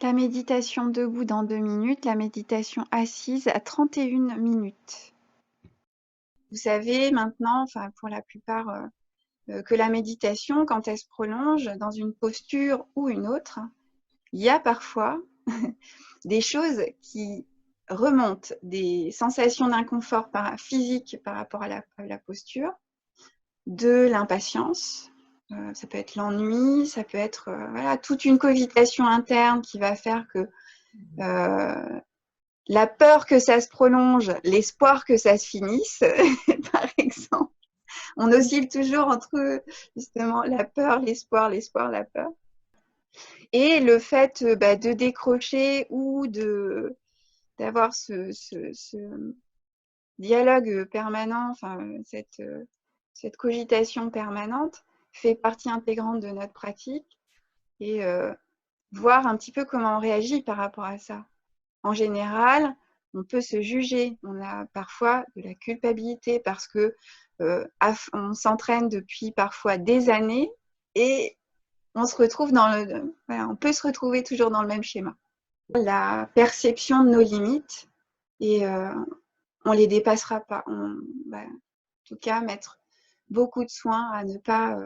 La méditation debout dans 2 minutes, la méditation assise à 31 minutes. Vous savez maintenant, enfin pour la plupart, que la méditation, quand elle se prolonge dans une posture ou une autre, il y a parfois des choses qui remontent, des sensations d'inconfort physique par rapport à la posture, de l'impatience, ça peut être l'ennui, ça peut être voilà, toute une cogitation interne qui va faire que la peur que ça se prolonge, l'espoir que ça se finisse, par exemple. On oscille toujours entre justement la peur, l'espoir, la peur. Et le fait de décrocher ou d'avoir ce dialogue permanent, enfin cette cogitation permanente fait partie intégrante de notre pratique et voir un petit peu comment on réagit par rapport à ça. En général, on peut se juger. On a parfois de la culpabilité parce que on s'entraîne depuis parfois des années et on se retrouve voilà, on peut se retrouver toujours dans le même schéma. La perception de nos limites et on les dépassera pas. En tout cas, mettre beaucoup de soin à ne pas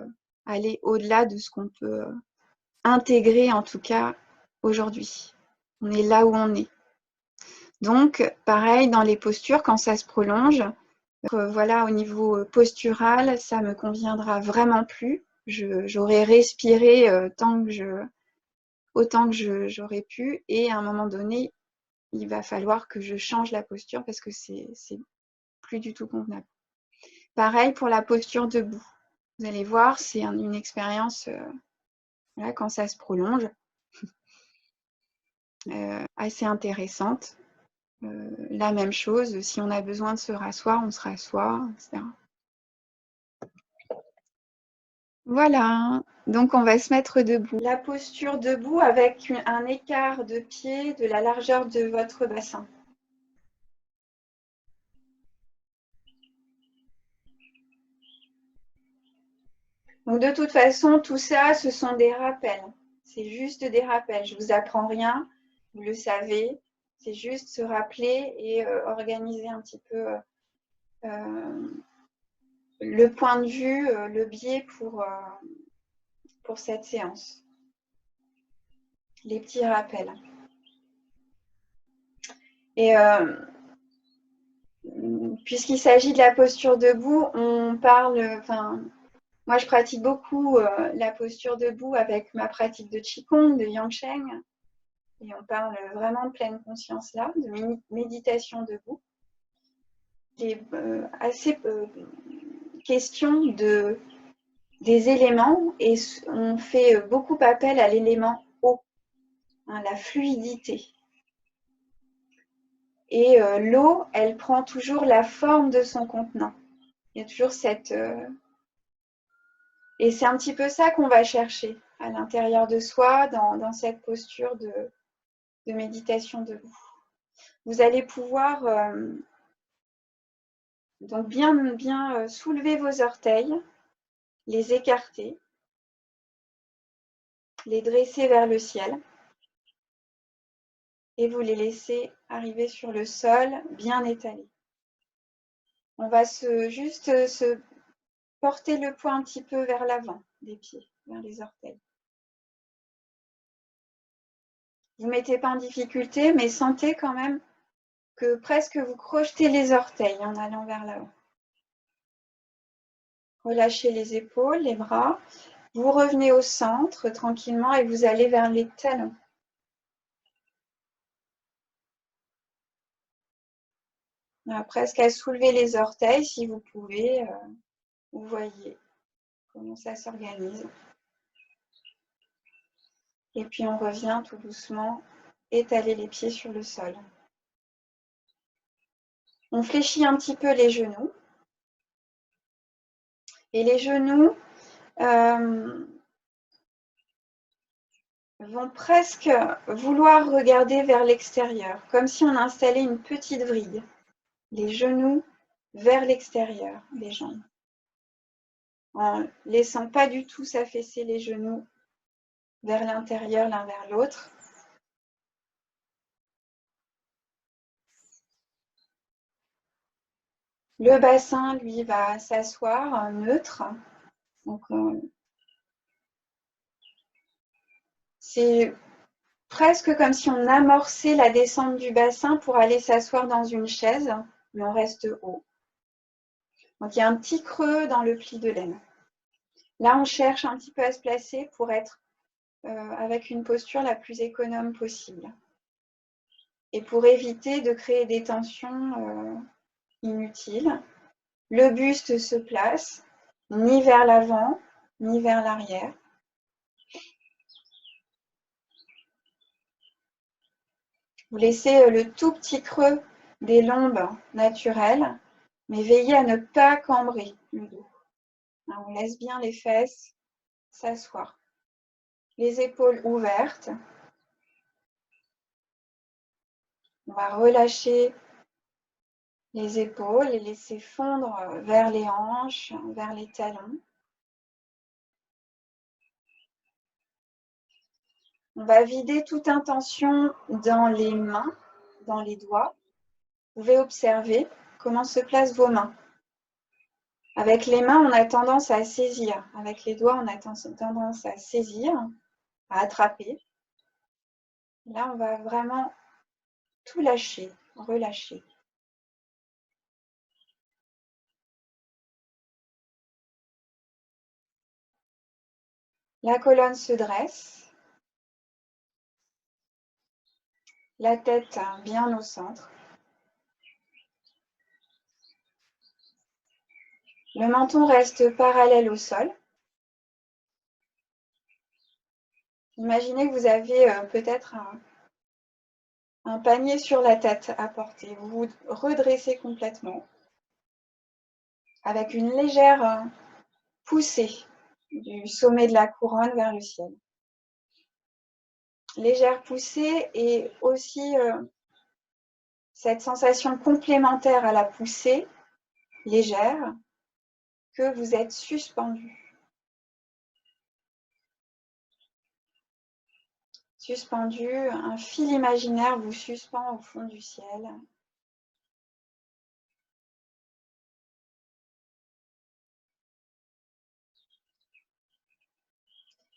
aller au-delà de ce qu'on peut intégrer, en tout cas aujourd'hui. On est là où on est. Donc, pareil, dans les postures, quand ça se prolonge, voilà, au niveau postural, ça me conviendra vraiment plus. J'aurais respiré autant que j'aurais pu, et à un moment donné, il va falloir que je change la posture parce que c'est plus du tout convenable. Pareil pour la posture debout. Vous allez voir, c'est une expérience, voilà, quand ça se prolonge, assez intéressante. La même chose, si on a besoin de se rasseoir, on se rassoit, etc. Voilà, donc on va se mettre debout. La posture debout avec un écart de pied de la largeur de votre bassin. Donc de toute façon, tout ça, ce sont des rappels. C'est juste des rappels. Je ne vous apprends rien, vous le savez. C'est juste se rappeler et organiser un petit peu le point de vue, le biais pour cette séance. Les petits rappels. Et puisqu'il s'agit de la posture debout, on parle, enfin, moi je pratique beaucoup la posture debout avec ma pratique de Qigong, de Yang Sheng, et on parle vraiment de pleine conscience là, de méditation debout. Il est assez question des éléments et on fait beaucoup appel à l'élément eau, hein, la fluidité. Et l'eau, elle prend toujours la forme de son contenant. Il y a toujours cette... Et c'est un petit peu ça qu'on va chercher à l'intérieur de soi, dans cette posture de méditation debout. Vous allez pouvoir donc bien soulever vos orteils, les écarter, les dresser vers le ciel et vous les laisser arriver sur le sol, bien étalés. On va juste se porter le poids un petit peu vers l'avant des pieds, vers les orteils. Vous ne mettez pas en difficulté, mais sentez quand même que presque vous crochetez les orteils en allant vers là-haut. Relâchez les épaules, les bras. Vous revenez au centre tranquillement et vous allez vers les talons. Presque à soulever les orteils si vous pouvez. Vous voyez comment ça s'organise. Et puis on revient tout doucement, étaler les pieds sur le sol. On fléchit un petit peu les genoux. Et les genoux vont presque vouloir regarder vers l'extérieur, comme si on installait une petite vrille. Les genoux vers l'extérieur, les jambes. En laissant pas du tout s'affaisser les genoux vers l'intérieur l'un vers l'autre. Le bassin, lui, va s'asseoir neutre. Donc, c'est presque comme si on amorçait la descente du bassin pour aller s'asseoir dans une chaise, mais on reste haut. Donc, il y a un petit creux dans le pli de l'aine. Là, on cherche un petit peu à se placer pour être avec une posture la plus économe possible. Et pour éviter de créer des tensions inutiles, le buste se place ni vers l'avant, ni vers l'arrière. Vous laissez le tout petit creux des lombes naturelles, mais veillez à ne pas cambrer le dos. On laisse bien les fesses s'asseoir. Les épaules ouvertes. On va relâcher les épaules et laisser fondre vers les hanches, vers les talons. On va vider toute intention dans les mains, dans les doigts. Vous pouvez observer comment se placent vos mains. Avec les mains, on a tendance à saisir. Avec les doigts, on a tendance à saisir, à attraper. Là, on va vraiment tout lâcher, relâcher. La colonne se dresse. La tête bien au centre. Le menton reste parallèle au sol. Imaginez que vous avez peut-être un panier sur la tête à porter. Vous vous redressez complètement avec une légère poussée du sommet de la couronne vers le ciel. Légère poussée et aussi cette sensation complémentaire à la poussée légère que vous êtes suspendu. Suspendu, un fil imaginaire vous suspend au fond du ciel.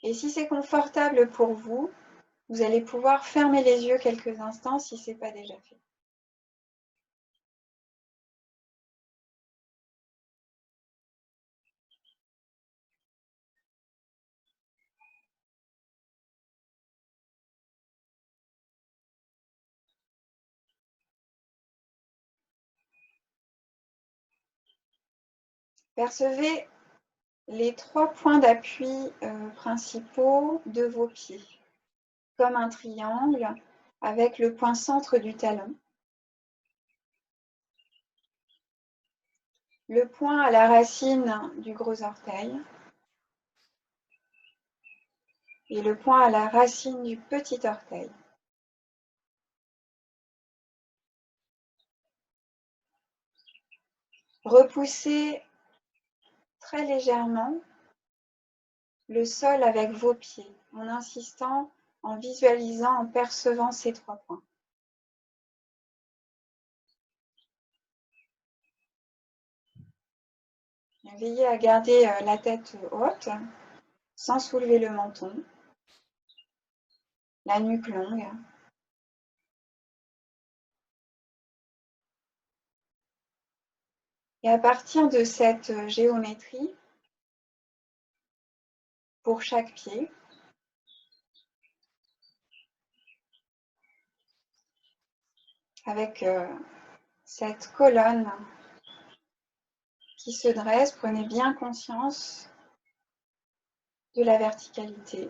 Et si c'est confortable pour vous, vous allez pouvoir fermer les yeux quelques instants si ce n'est pas déjà fait. Percevez les 3 points d'appui principaux de vos pieds, comme un triangle avec le point centre du talon. Le point à la racine du gros orteil et le point à la racine du petit orteil. Repoussez très légèrement le sol avec vos pieds, en insistant, en visualisant, en percevant ces 3 points. Veillez à garder la tête haute, sans soulever le menton, la nuque longue. Et à partir de cette géométrie, pour chaque pied, avec cette colonne qui se dresse, prenez bien conscience de la verticalité.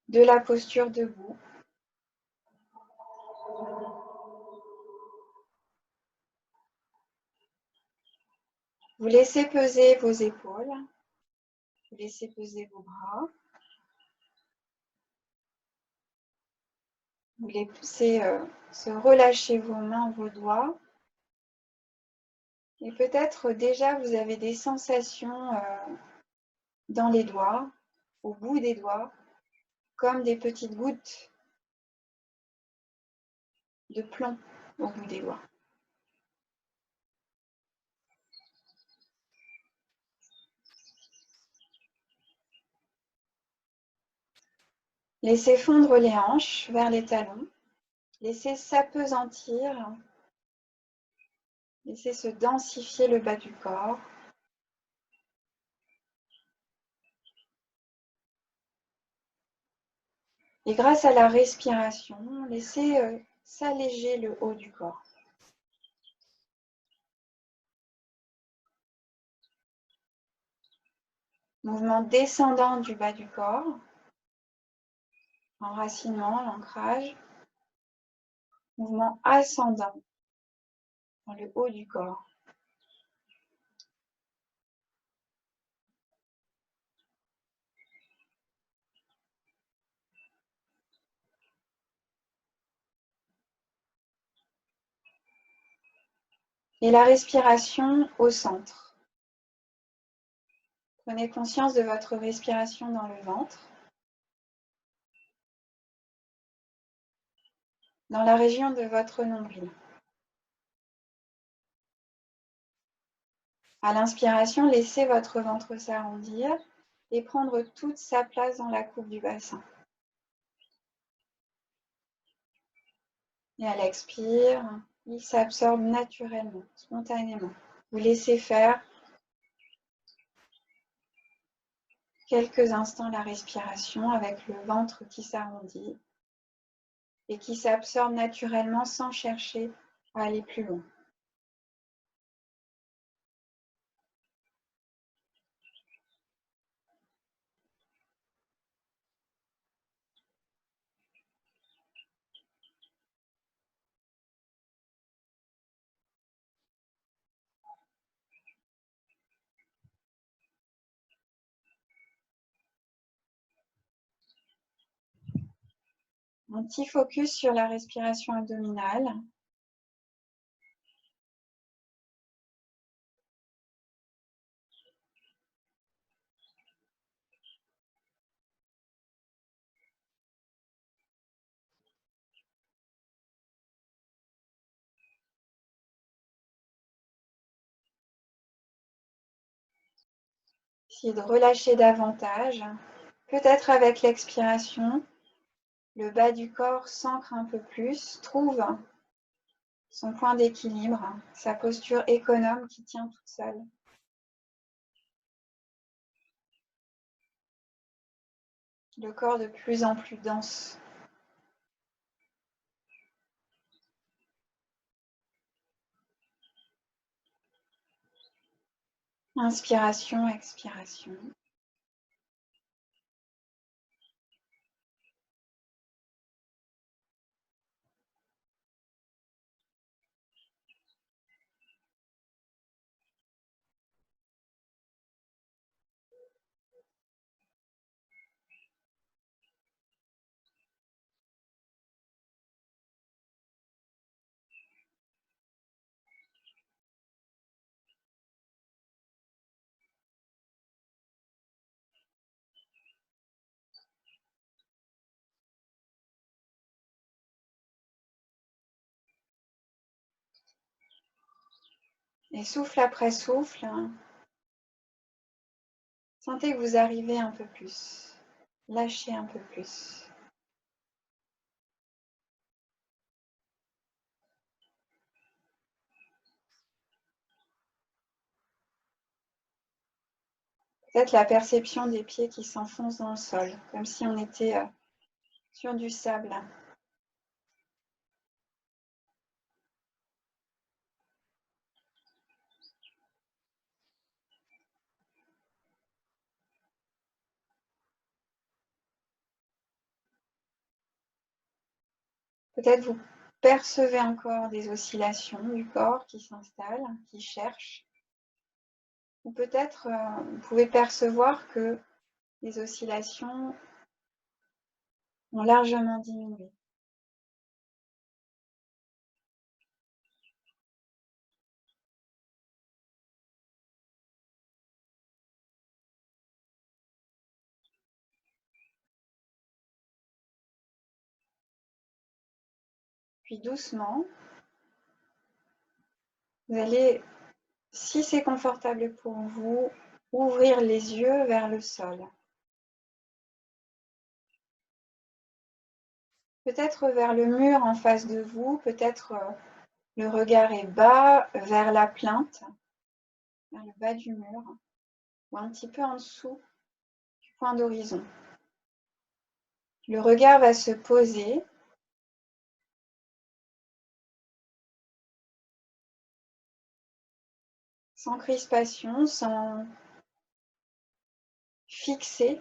De la posture debout. Vous laissez peser vos épaules, vous laissez peser vos bras, vous laissez se relâcher vos mains, vos doigts. Et peut-être déjà vous avez des sensations dans les doigts, au bout des doigts, comme des petites gouttes de plomb au bout des doigts. Laissez fondre les hanches vers les talons. Laissez s'appesantir. Laissez se densifier le bas du corps. Et grâce à la respiration, laissez s'alléger le haut du corps. Mouvement descendant du bas du corps. Enracinement, l'ancrage. Mouvement ascendant dans le haut du corps. Et la respiration au centre. Prenez conscience de votre respiration dans le ventre, dans la région de votre nombril. À l'inspiration, laissez votre ventre s'arrondir et prendre toute sa place dans la coupe du bassin. Et à l'expire, il s'absorbe naturellement, spontanément. Vous laissez faire quelques instants la respiration avec le ventre qui s'arrondit et qui s'absorbe naturellement sans chercher à aller plus loin. Un petit focus sur la respiration abdominale. Essayez de relâcher davantage. Peut-être avec l'expiration, le bas du corps s'ancre un peu plus, trouve son point d'équilibre, sa posture économe qui tient toute seule. Le corps de plus en plus dense. Inspiration, expiration. Et souffle après souffle, sentez que vous arrivez un peu plus. Lâchez un peu plus. Peut-être la perception des pieds qui s'enfoncent dans le sol, comme si on était sur du sable. Peut-être vous percevez encore des oscillations du corps qui s'installent, qui cherchent. Ou peut-être vous pouvez percevoir que les oscillations ont largement diminué. Puis doucement, vous allez, si c'est confortable pour vous, ouvrir les yeux vers le sol. Peut-être vers le mur en face de vous, peut-être le regard est bas vers la plinthe, vers le bas du mur, ou un petit peu en dessous du point d'horizon. Le regard va se poser sans crispation, sans fixer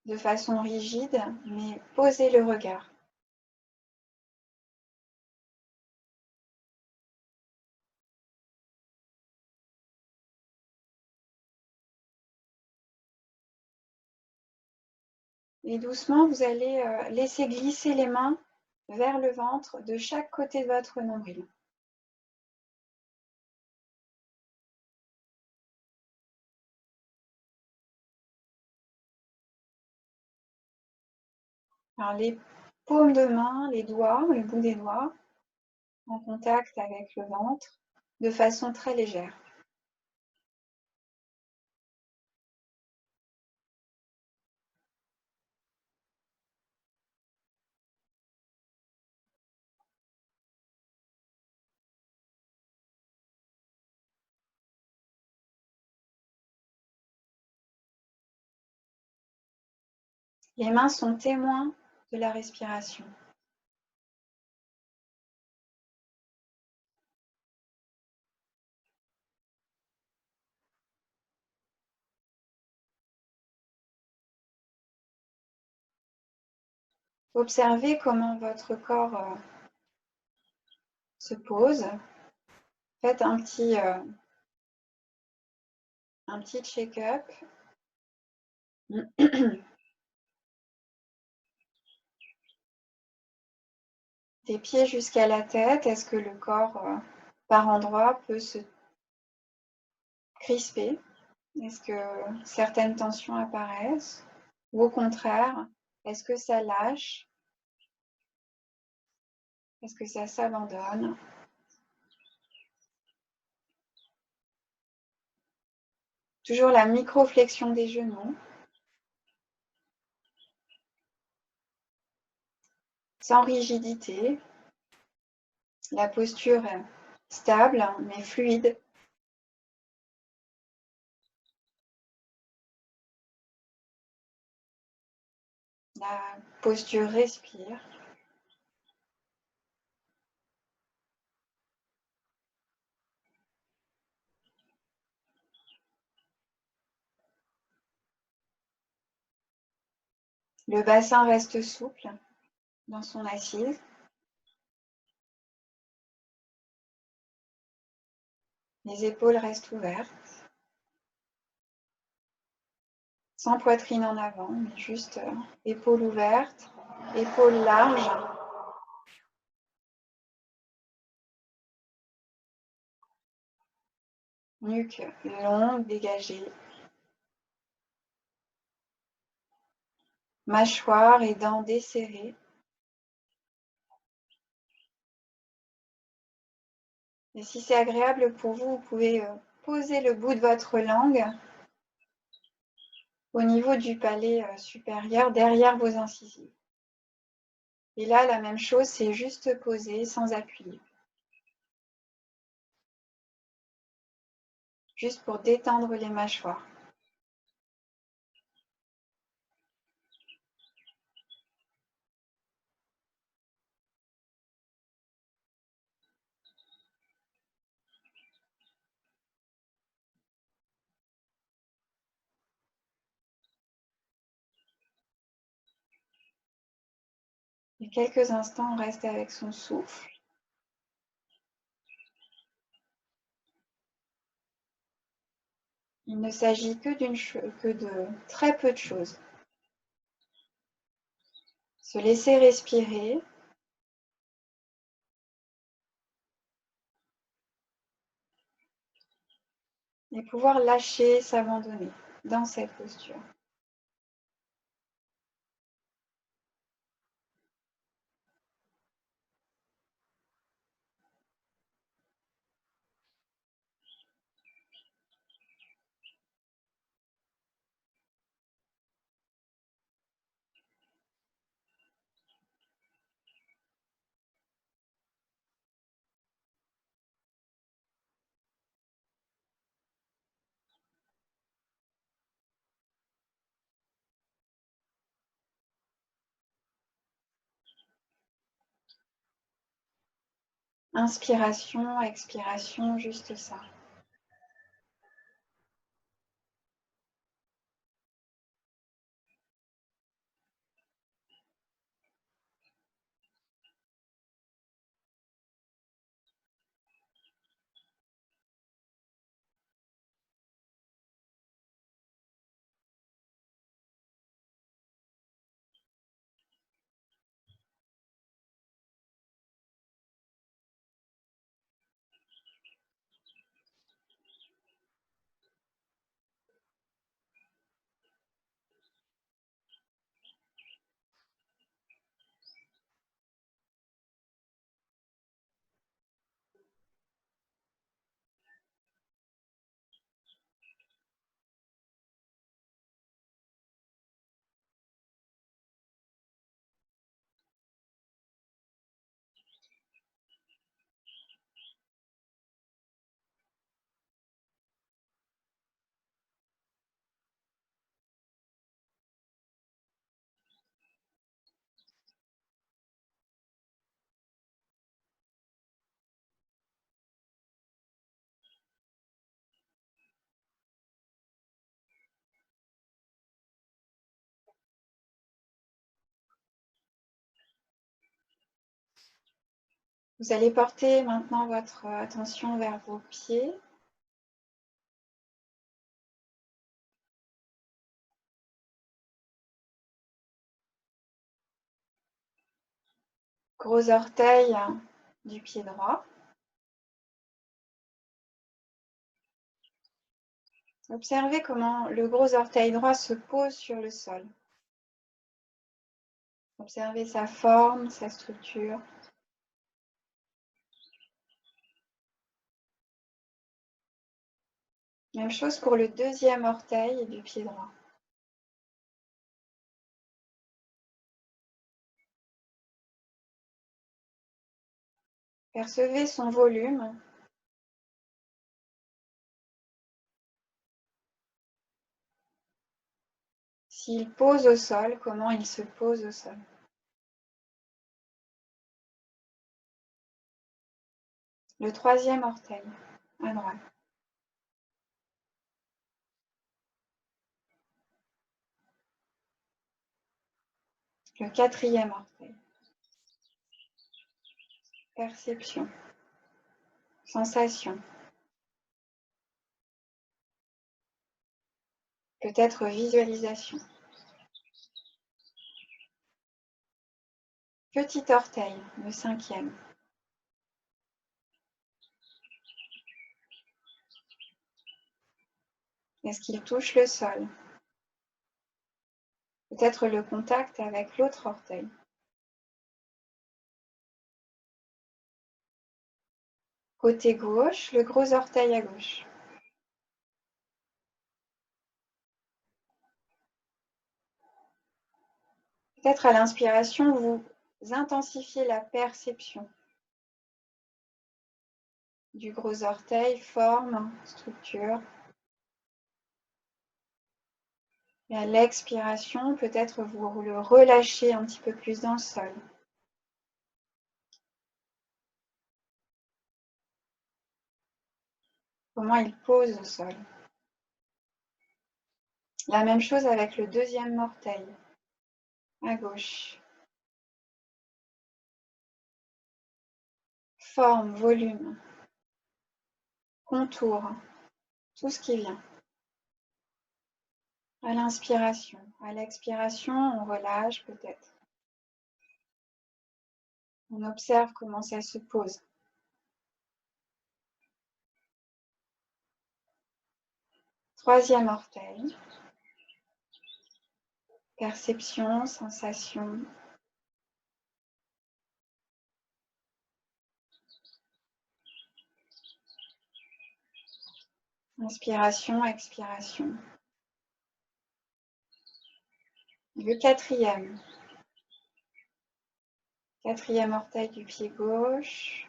de façon rigide, mais poser le regard. Et doucement, vous allez laisser glisser les mains vers le ventre de chaque côté de votre nombril. Alors les paumes de main, les doigts, le bout des doigts, en contact avec le ventre, de façon très légère. Les mains sont témoins de la respiration. Observez comment votre corps se pose. Faites un petit check-up. Des pieds jusqu'à la tête, est-ce que le corps, par endroits, peut se crisper? Est-ce que certaines tensions apparaissent? Ou au contraire, est-ce que ça lâche? Est-ce que ça s'abandonne? Toujours la micro-flexion des genoux. Sans rigidité. La posture est stable mais fluide. La posture respire. Le bassin reste souple dans son assise. Les épaules restent ouvertes. Sans poitrine en avant, mais juste épaules ouvertes, épaules larges. Nuque longue, dégagée. Mâchoire et dents desserrées. Et si c'est agréable pour vous, vous pouvez poser le bout de votre langue au niveau du palais supérieur, derrière vos incisives. Et là, la même chose, c'est juste poser sans appuyer. Juste pour détendre les mâchoires. Et quelques instants, on reste avec son souffle. Il ne s'agit que de très peu de choses. Se laisser respirer. Et pouvoir lâcher, s'abandonner dans cette posture. Inspiration, expiration, juste ça. Vous allez porter maintenant votre attention vers vos pieds. Gros orteil du pied droit. Observez comment le gros orteil droit se pose sur le sol. Observez sa forme, sa structure. Même chose pour le deuxième orteil du pied droit. Percevez son volume. S'il pose au sol, comment il se pose au sol. Le troisième orteil, à droite. Le quatrième orteil. Perception. Sensation. Peut-être visualisation. Petit orteil, le cinquième. Est-ce qu'il touche le sol? Peut-être le contact avec l'autre orteil. Côté gauche, le gros orteil à gauche. Peut-être à l'inspiration, vous intensifiez la perception du gros orteil, forme, structure. Et à l'expiration, peut-être vous le relâchez un petit peu plus dans le sol. Comment il pose au sol. La même chose avec le deuxième orteil, à gauche. Forme, volume, contour, tout ce qui vient. À l'inspiration. À l'expiration, on relâche peut-être. On observe comment ça se pose. Troisième orteil. Perception, sensation. Inspiration, expiration. Le quatrième. Quatrième orteil du pied gauche.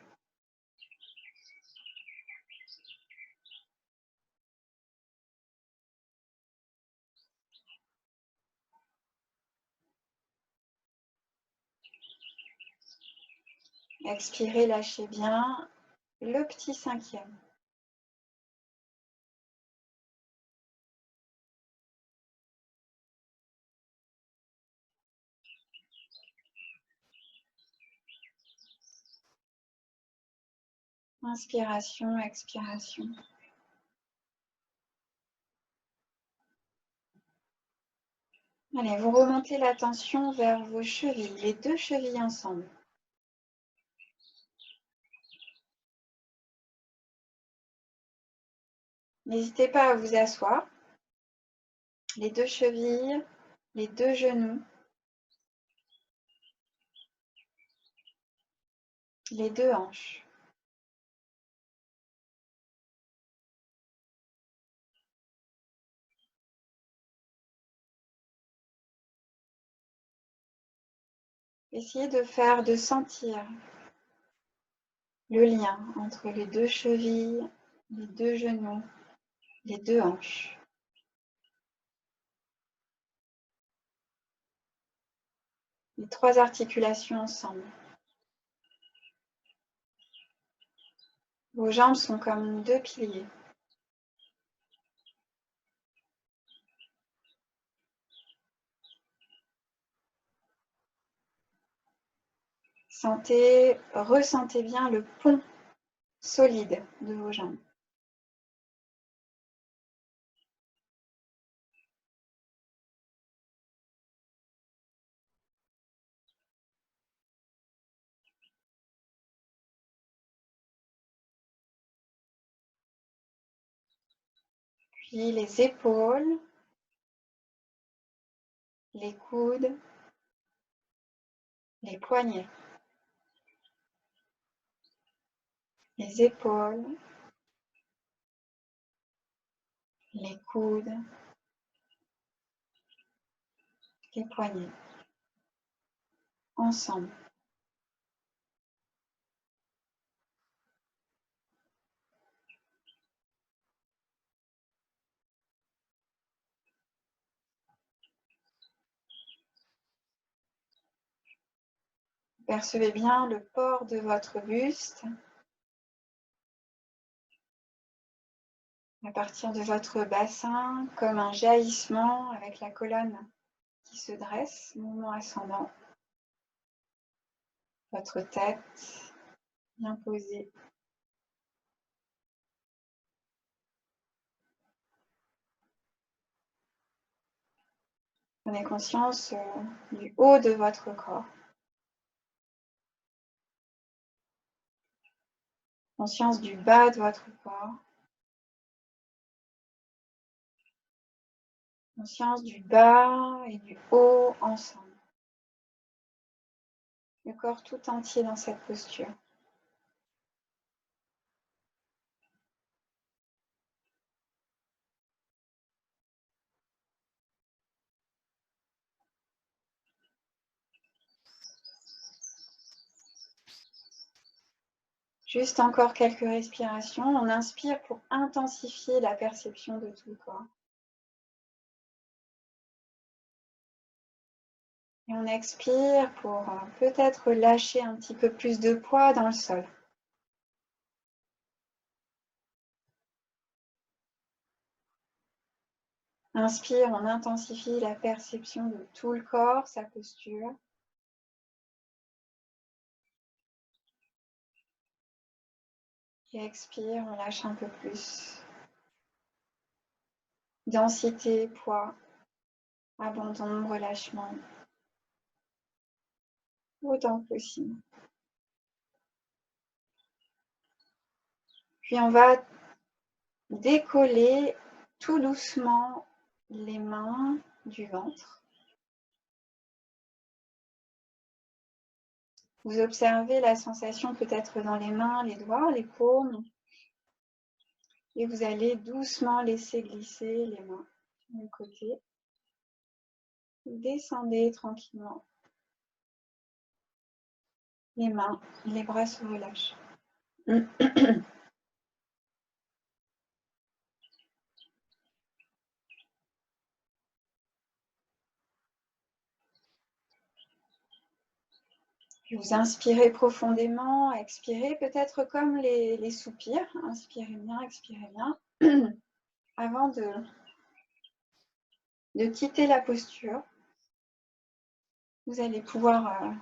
Expirez, lâchez bien le petit cinquième. Inspiration, expiration. Allez, vous remontez l'attention vers vos chevilles, les deux chevilles ensemble. N'hésitez pas à vous asseoir. Les deux chevilles, les deux genoux, les deux hanches. Essayez de sentir le lien entre les deux chevilles, les deux genoux, les deux hanches. Les trois articulations ensemble. Vos jambes sont comme deux piliers. Ressentez bien le pont solide de vos jambes. Puis les épaules, les coudes, les poignets. Les épaules, les coudes, les poignets. Ensemble. Percevez bien le port de votre buste à partir de votre bassin comme un jaillissement avec la colonne qui se dresse, mouvement ascendant. Votre tête bien posée. Prenez conscience du haut de votre corps. Conscience du bas de votre corps. Conscience du bas et du haut ensemble. Le corps tout entier dans cette posture. Juste encore quelques respirations. On inspire pour intensifier la perception de tout le corps. Et on expire pour peut-être lâcher un petit peu plus de poids dans le sol. Inspire, on intensifie la perception de tout le corps, sa posture. Et expire, on lâche un peu plus. Densité, poids, abandon, relâchement. Autant que possible. Puis on va décoller tout doucement les mains du ventre. Vous observez la sensation peut-être dans les mains, les doigts, les paumes. Et vous allez doucement laisser glisser les mains sur le côté. Descendez tranquillement. Les mains, les bras se relâchent. Vous inspirez profondément, expirez peut-être comme les soupirs. Inspirez bien, expirez bien. Avant de quitter la posture, vous allez pouvoir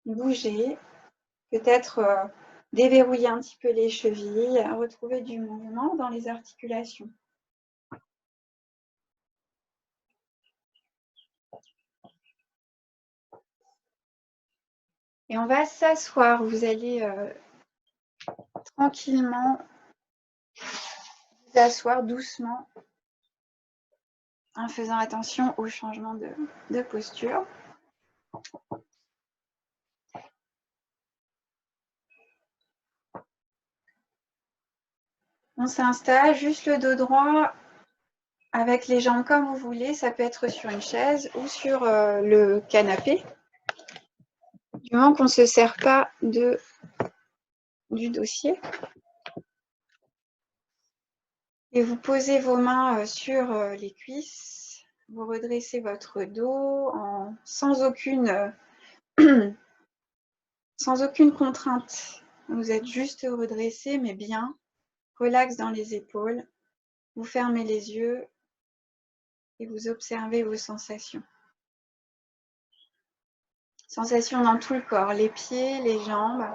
bouger, peut-être déverrouiller un petit peu les chevilles, retrouver du mouvement dans les articulations. Et on va s'asseoir. Vous allez tranquillement vous asseoir doucement en faisant attention au changement de posture. On s'installe, juste le dos droit avec les jambes comme vous voulez. Ça peut être sur une chaise ou sur le canapé. Du moment qu'on ne se sert pas du dossier. Et vous posez vos mains sur les cuisses. Vous redressez votre dos sans aucune contrainte. Vous êtes juste redressé, mais bien. Relax dans les épaules. Vous fermez les yeux et vous observez vos sensations. Sensations dans tout le corps, les pieds, les jambes.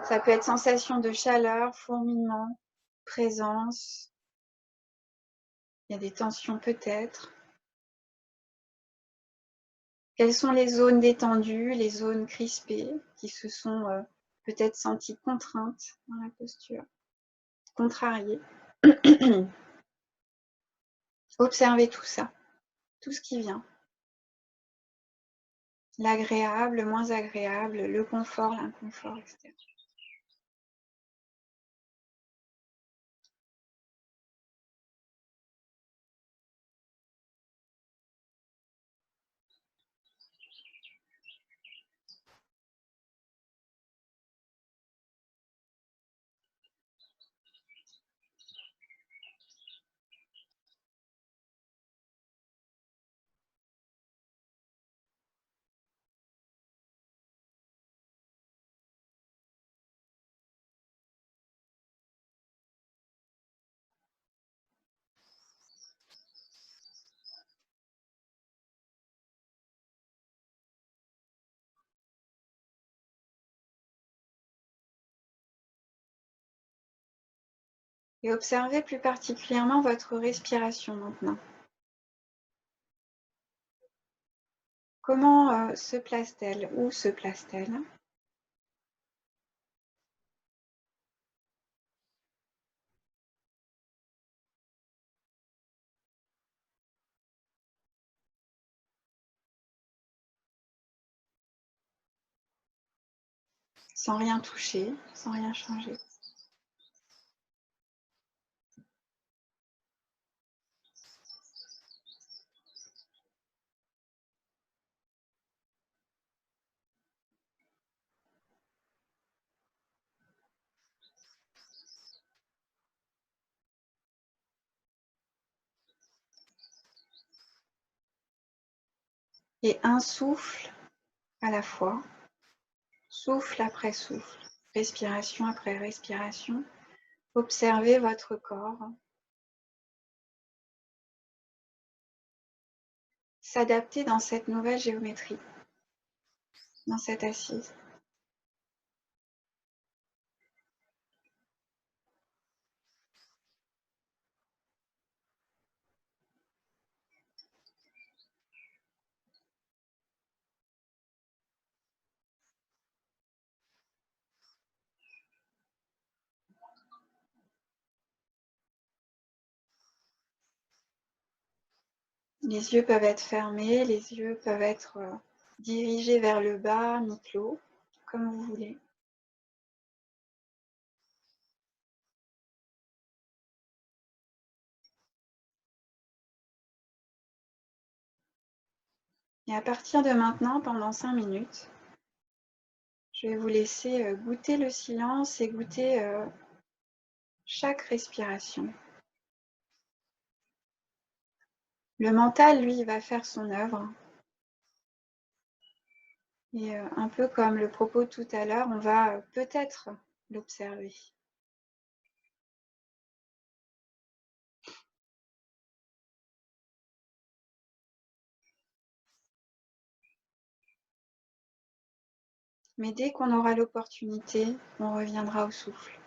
Ça peut être sensation de chaleur, fourmillement, présence. Il y a des tensions peut-être. Quelles sont les zones détendues, les zones crispées qui se sont peut-être senties contraintes dans la posture, contrariées. Observez tout ça, tout ce qui vient. L'agréable, le moins agréable, le confort, l'inconfort, etc. Et observez plus particulièrement votre respiration maintenant. Comment se place-t-elle? Où se place-t-elle? Sans rien toucher, sans rien changer. Et un souffle à la fois, souffle après souffle, respiration après respiration. Observez votre corps s'adapter dans cette nouvelle géométrie, dans cette assise. Les yeux peuvent être fermés, les yeux peuvent être dirigés vers le bas, mi-clos, comme vous voulez. Et à partir de maintenant, pendant 5 minutes, je vais vous laisser goûter le silence et goûter chaque respiration. Le mental, lui, va faire son œuvre. Et un peu comme le propos tout à l'heure, on va peut-être l'observer. Mais dès qu'on aura l'opportunité, on reviendra au souffle.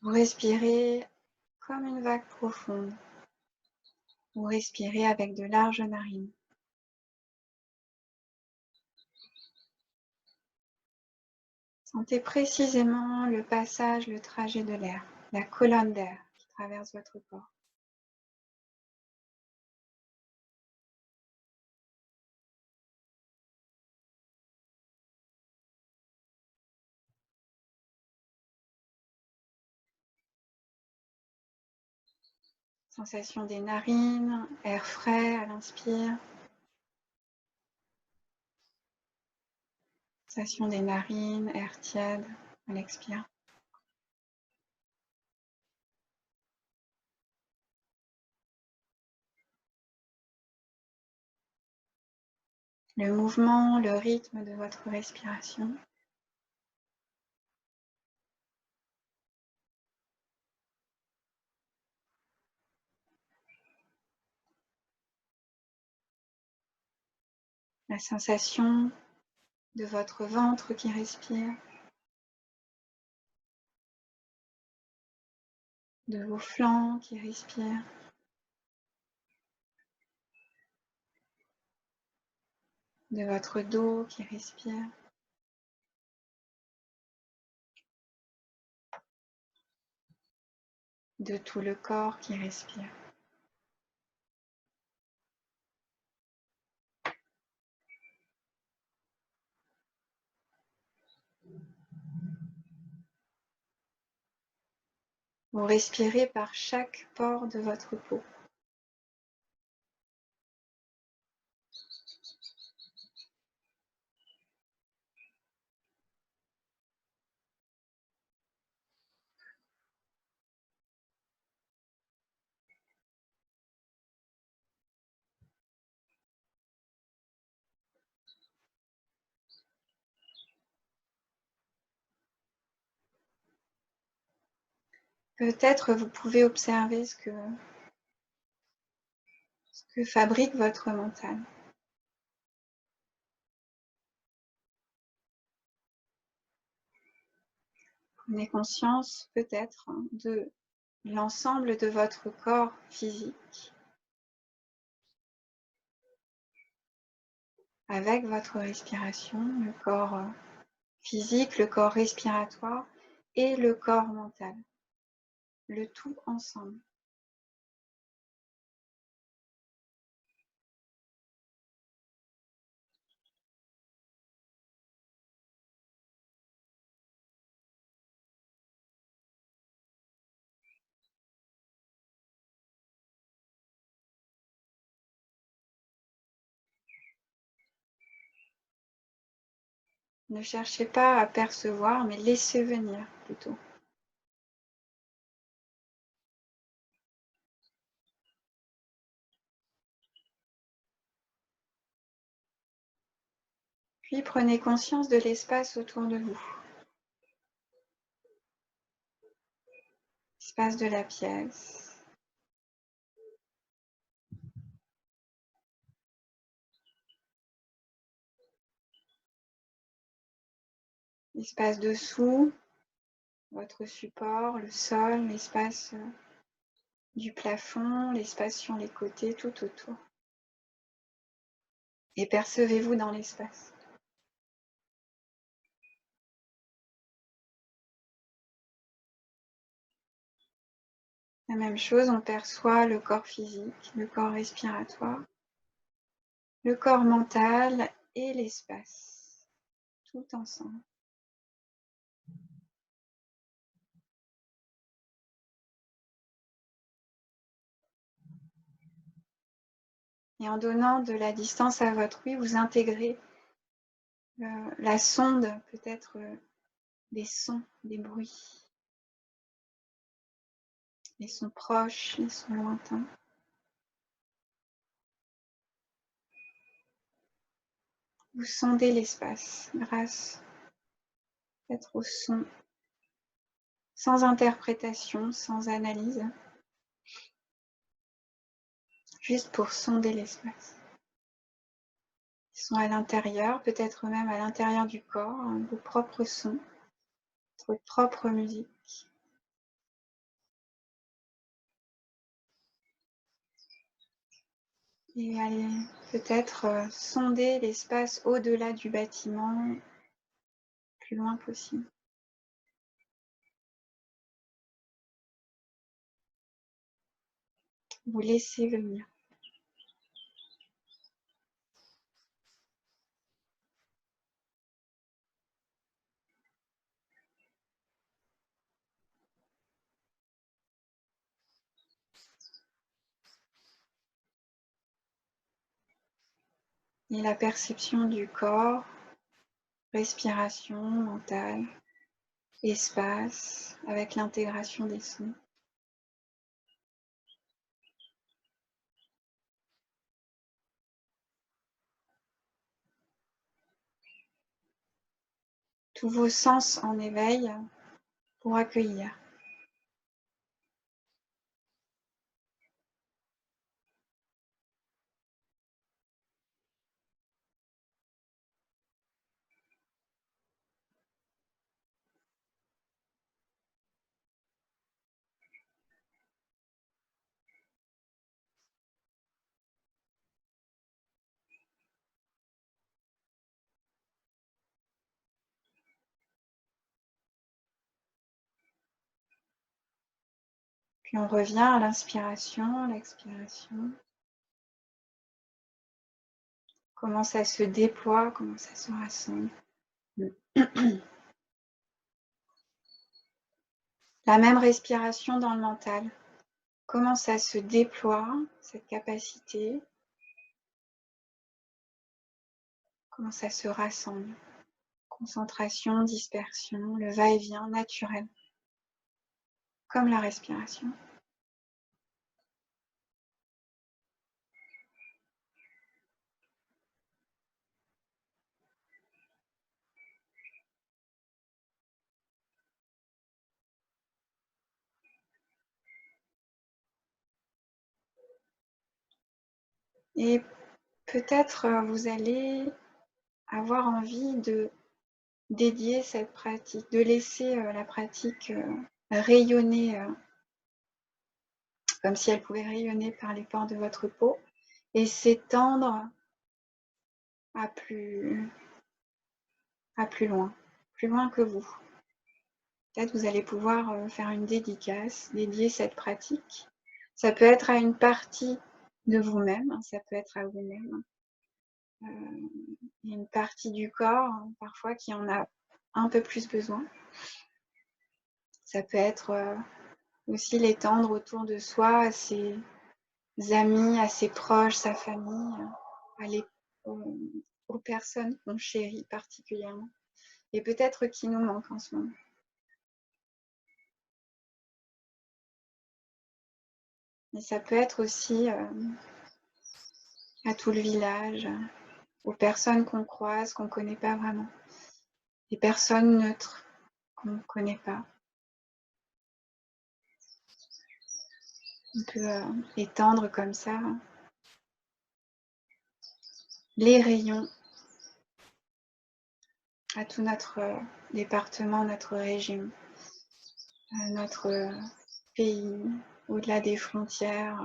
Vous respirez comme une vague profonde. Vous respirez avec de larges narines. Sentez précisément le passage, le trajet de l'air, la colonne d'air qui traverse votre corps. Sensation des narines, air frais à l'inspire. Sensation des narines, air tiède à l'expire. le mouvement, le rythme de votre respiration. La sensation de votre ventre qui respire, de vos flancs qui respirent, de votre dos qui respire, de tout le corps qui respire. Vous respirez par chaque pore de votre peau. Peut-être vous pouvez observer ce que fabrique votre mental. Prenez conscience peut-être de l'ensemble de votre corps physique avec votre respiration, le corps physique, le corps respiratoire et le corps mental, le tout ensemble. Ne cherchez pas à percevoir, mais laissez venir plutôt. Puis prenez conscience de l'espace autour de vous. L'espace de la pièce. L'espace dessous, votre support, le sol, l'espace du plafond, l'espace sur les côtés, tout autour. Et percevez-vous dans l'espace. La même chose, on perçoit le corps physique, le corps respiratoire, le corps mental et l'espace, tout ensemble. Et en donnant de la distance à votre oui, vous intégrez la sonde, peut-être des sons, des bruits, les sons proches, les sons lointains. Vous sondez l'espace grâce peut-être au son, sans interprétation, sans analyse, juste pour sonder l'espace. Ils sont à l'intérieur, peut-être même à l'intérieur du corps, vos propres sons, votre propre musique. Et allez peut-être sonder l'espace au-delà du bâtiment, le plus loin possible. Vous laissez venir. Et la perception du corps, respiration mentale, espace, avec l'intégration des sons. tous vos sens en éveil pour accueillir. Puis on revient à l'inspiration, l'expiration. Comment ça se déploie, comment ça se rassemble. La même respiration dans le mental. Comment ça se déploie, cette capacité. Comment ça se rassemble. Concentration, dispersion, le va-et-vient naturel. Comme la respiration. Et peut-être vous allez avoir envie de dédier cette pratique, de laisser la pratique rayonner comme si elle pouvait rayonner par les pores de votre peau et s'étendre à plus loin que vous. Peut-être vous allez pouvoir faire une dédicace, dédier cette pratique. Ça peut être à une partie de vous-même, ça peut être à vous-même. Il y a une partie du corps, parfois, qui en a un peu plus besoin. Ça peut être aussi l'étendre autour de soi, à ses amis, à ses proches, sa famille, aux personnes qu'on chérit particulièrement. Et peut-être qui nous manquent en ce moment. Mais ça peut être aussi à tout le village, aux personnes qu'on croise, qu'on ne connaît pas vraiment. Des personnes neutres qu'on ne connaît pas. On peut étendre comme ça les rayons à tout notre département, notre région, notre pays, au-delà des frontières,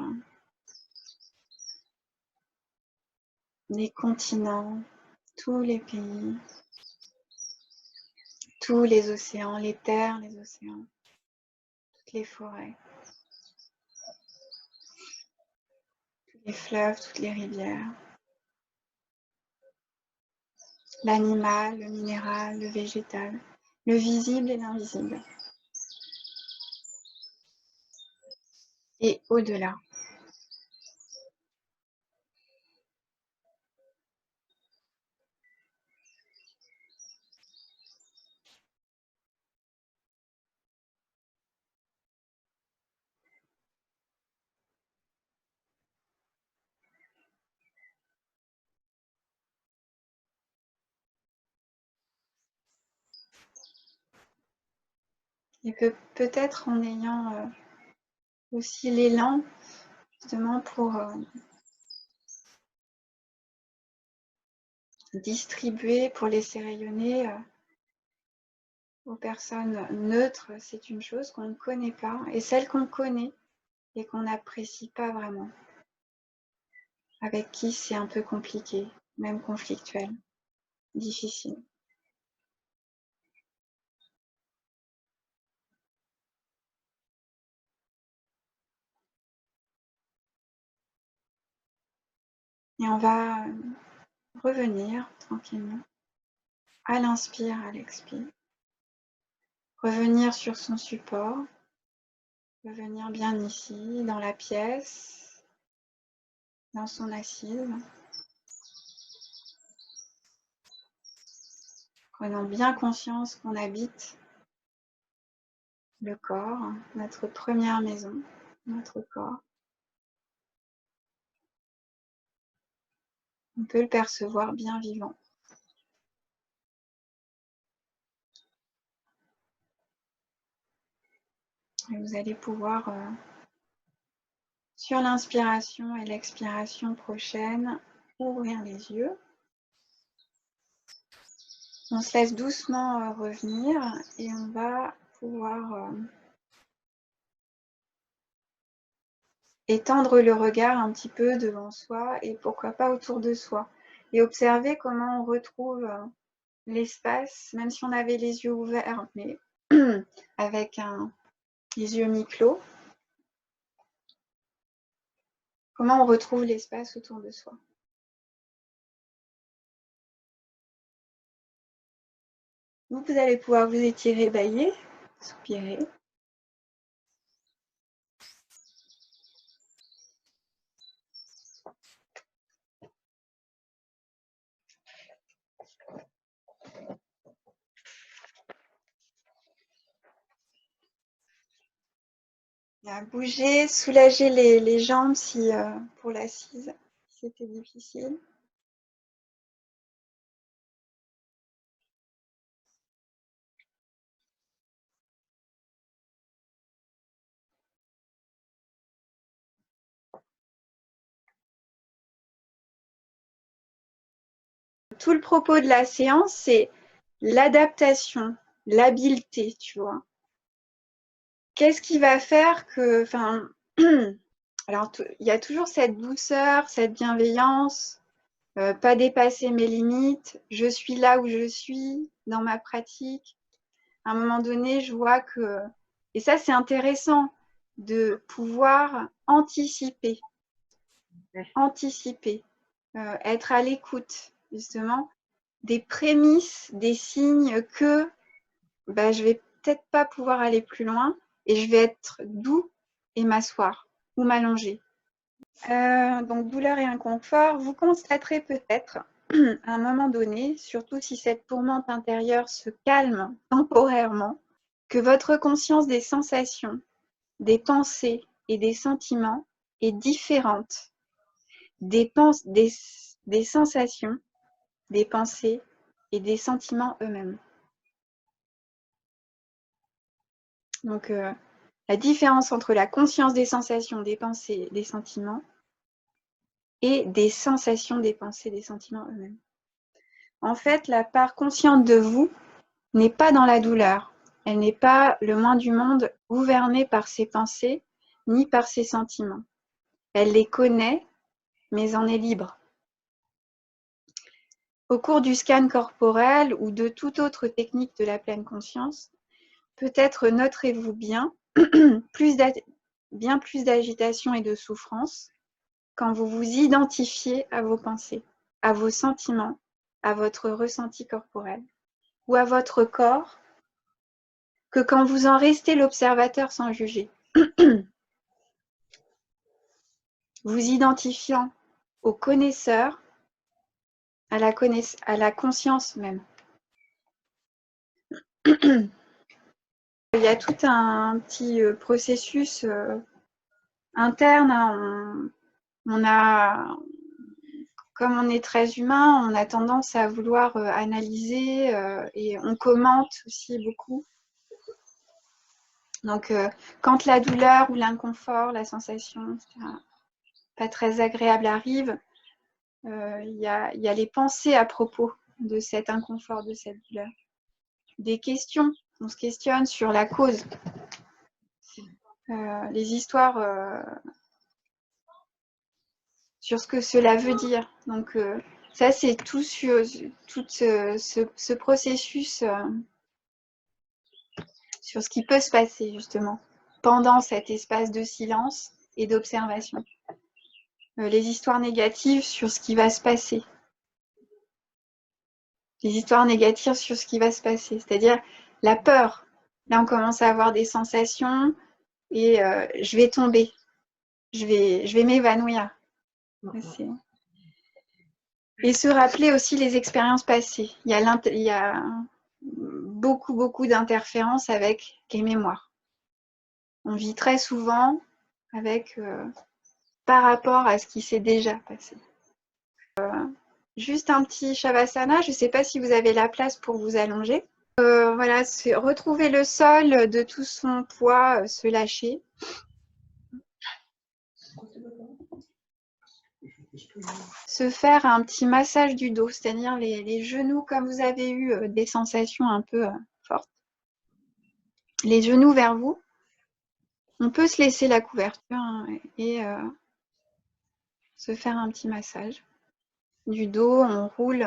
les continents, tous les pays, tous les océans, les terres, les océans, toutes les forêts, tous les fleuves, toutes les rivières, l'animal, le minéral, le végétal, le visible et l'invisible. Et au-delà. Et que peut-être en ayant aussi l'élan, justement pour distribuer, pour laisser rayonner aux personnes neutres, c'est une chose qu'on ne connaît pas, et celle qu'on connaît et qu'on n'apprécie pas vraiment, avec qui c'est un peu compliqué, même conflictuel, difficile. Et on va revenir tranquillement à l'inspire, à l'expire. Revenir sur son support. Revenir bien ici, dans la pièce, dans son assise. Prenons bien conscience qu'on habite le corps, notre première maison, notre corps. On peut le percevoir bien vivant. Et vous allez pouvoir, sur l'inspiration et l'expiration prochaine, ouvrir les yeux. On se laisse doucement revenir et on va pouvoir étendre le regard un petit peu devant soi et pourquoi pas autour de soi. Et observer comment on retrouve l'espace, même si on avait les yeux ouverts, mais avec les yeux mi-clos. Comment on retrouve l'espace autour de soi. Vous allez pouvoir vous étirer, bailler, soupirer. Bouger, soulager les jambes si, pour l'assise, si c'était difficile. Tout le propos de la séance, c'est l'adaptation, l'habileté, tu vois. Qu'est-ce qui va faire que, enfin, alors il y a toujours cette douceur, cette bienveillance, pas dépasser mes limites, je suis là où je suis dans ma pratique. À un moment donné, je vois que, et ça c'est intéressant, de pouvoir anticiper, être à l'écoute, justement, des prémices, des signes que bah, je vais peut-être pas pouvoir aller plus loin et je vais être doux et m'asseoir ou m'allonger. Donc douleur et inconfort, vous constaterez peut-être à un moment donné, surtout si cette tourmente intérieure se calme temporairement, que votre conscience des sensations, des pensées et des sentiments est différente des sensations, des pensées et des sentiments eux-mêmes. Donc, la différence entre la conscience des sensations, des pensées, des sentiments et des sensations, des pensées, des sentiments eux-mêmes. En fait, la part consciente de vous n'est pas dans la douleur. Elle n'est pas le moins du monde gouvernée par ses pensées ni par ses sentiments. Elle les connaît, mais en est libre. Au cours du scan corporel ou de toute autre technique de la pleine conscience, peut-être noterez-vous bien bien plus d'agitation et de souffrance quand vous vous identifiez à vos pensées, à vos sentiments, à votre ressenti corporel ou à votre corps que quand vous en restez l'observateur sans juger. Vous identifiant au connaisseur, à la conscience même. Il y a tout un petit processus interne. Hein. Comme on est très humain, on a tendance à vouloir analyser et on commente aussi beaucoup. Donc, quand la douleur ou l'inconfort, la sensation, pas très agréable arrive, il y a les pensées à propos de cet inconfort, de cette douleur. Des questions, on se questionne sur la cause. Les histoires sur ce que cela veut dire. Donc, ça, c'est tout ce processus sur ce qui peut se passer, justement, pendant cet espace de silence et d'observation. Les histoires négatives sur ce qui va se passer. Les histoires négatives sur ce qui va se passer, c'est-à-dire la peur. Là, on commence à avoir des sensations et je vais tomber, je vais m'évanouir. Et se rappeler aussi les expériences passées. Il y a beaucoup d'interférences avec les mémoires. On vit très souvent avec par rapport à ce qui s'est déjà passé. Juste un petit Shavasana, je ne sais pas si vous avez la place pour vous allonger. Voilà, retrouver le sol de tout son poids, se lâcher. Se faire un petit massage du dos, c'est-à-dire les genoux, comme vous avez eu des sensations un peu fortes. Les genoux vers vous. On peut se laisser la couverture hein, et se faire un petit massage du dos. On roule,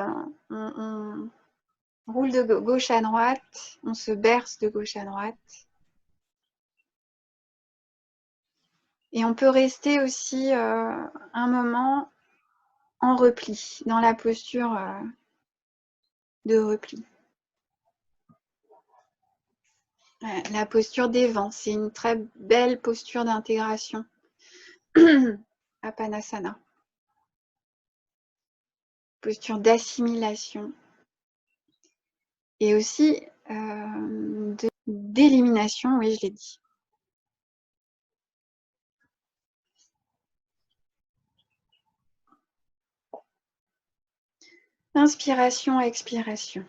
on roule de gauche à droite, on se berce de gauche à droite. Et on peut rester aussi un moment en repli, dans la posture de repli. La posture des vents, c'est une très belle posture d'intégration à Panasana. Posture d'assimilation et aussi d'élimination, oui, je l'ai dit. Inspiration, expiration.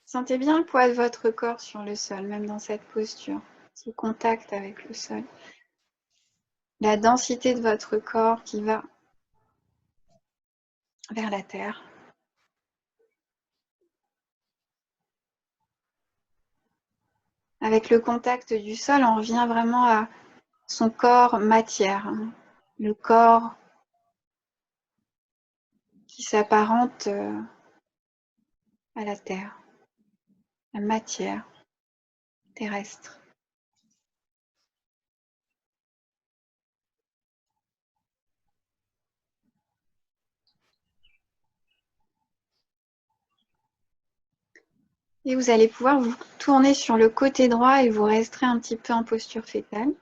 Sentez bien le poids de votre corps sur le sol, même dans cette posture, ce contact avec le sol. La densité de votre corps qui va vers la terre. Avec le contact du sol, on revient vraiment à son corps matière, le corps qui s'apparente à la terre, la matière terrestre. Et vous allez pouvoir vous tourner sur le côté droit et vous resterez un petit peu en posture fétale.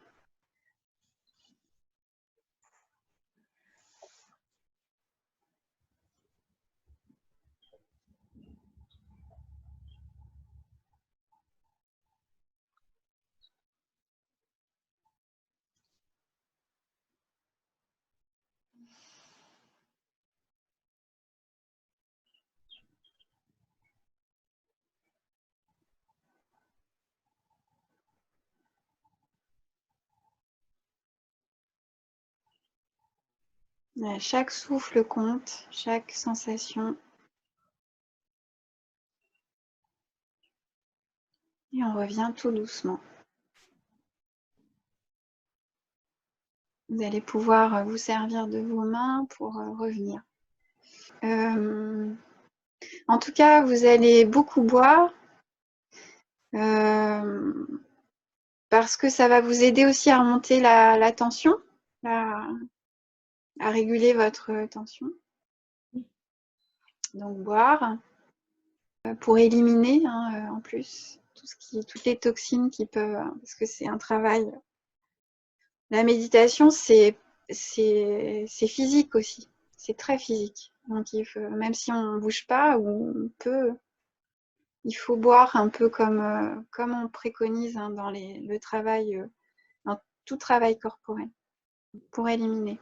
Chaque souffle compte, chaque sensation. Et on revient tout doucement. Vous allez pouvoir vous servir de vos mains pour revenir. En tout cas, vous allez beaucoup boire parce que ça va vous aider aussi à remonter la tension, à réguler votre tension. Donc boire pour éliminer en plus toutes les toxines qui peuvent, parce que c'est un travail. La méditation, c'est physique aussi, c'est très physique. Donc même si on ne bouge pas, il faut boire un peu comme on préconise dans le travail, dans tout travail corporel, pour éliminer.